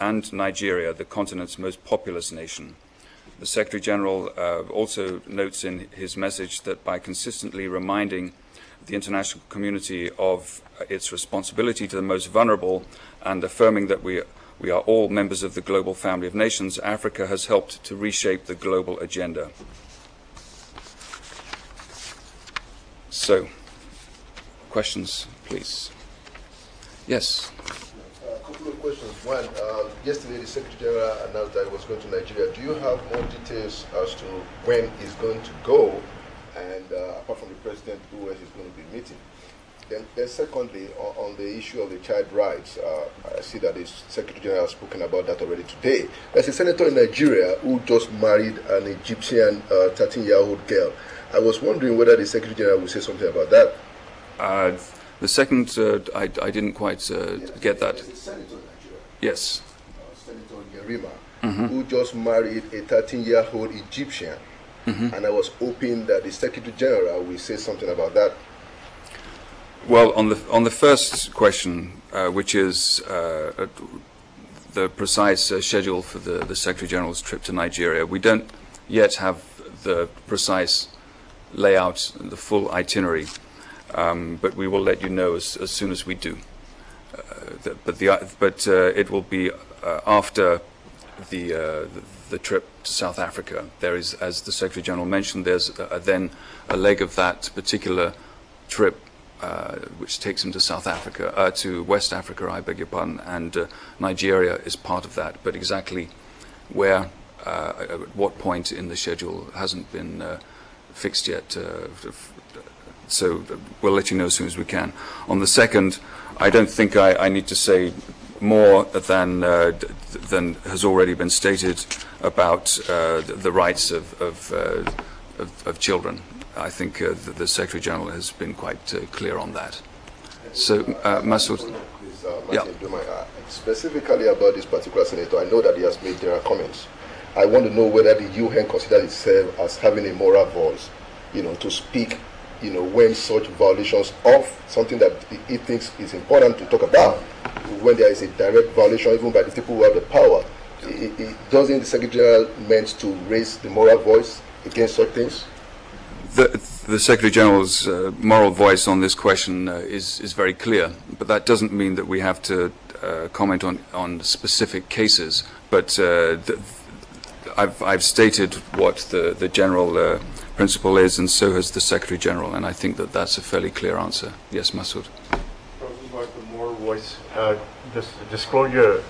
and Nigeria, the continent's most populous nation. The Secretary-General also notes in his message that by consistently reminding the international community of its responsibility to the most vulnerable and affirming that we are all members of the global family of nations, Africa has helped to reshape the global agenda. So, questions, please. Yes. A couple of questions. One, yesterday the Secretary General announced that he was going to Nigeria. Do you have more details as to when he's going to go, and apart from the President, who else is going to be meeting? Then secondly, on the issue of the child rights, I see that the Secretary General has spoken about that already today. There's a senator in Nigeria who just married an Egyptian 13-year-old girl. I was wondering whether the Secretary General will say something about that. The second, I didn't quite get that. There's a senator in Nigeria. Yes. Senator Yerima, who just married a 13-year-old Egyptian. And I was hoping that the Secretary General will say something about that. Well, on the first question, which is the precise schedule for the Secretary General's trip to Nigeria, we don't yet have the precise layout and the full itinerary, but we will let you know as soon as we do. But it will be after the trip to South Africa. There is, as the Secretary General mentioned, there's then a leg of that particular trip which takes him to South Africa, to West Africa, I beg your pardon, and Nigeria is part of that. But exactly where, at what point in the schedule hasn't been fixed yet. So we'll let you know as soon as we can. On the second, I don't think I need to say more than has already been stated about the rights of children. I think the Secretary General has been quite clear on that. So, Masoud. Yeah. Specifically about this particular senator, I know that he has made general comments. I want to know whether the UN considers itself as having a moral voice, to speak, when such violations of something that it thinks is important to talk about, when there is a direct violation, even by the people who have the power. Doesn't the Secretary General meant to raise the moral voice against such things? The Secretary General's moral voice on this question is very clear, but that doesn't mean that we have to comment on specific cases. But I've stated what the general principle is, and so has the Secretary General, and I think that that's a fairly clear answer. Yes, Masoud. About the moral voice, disclosure.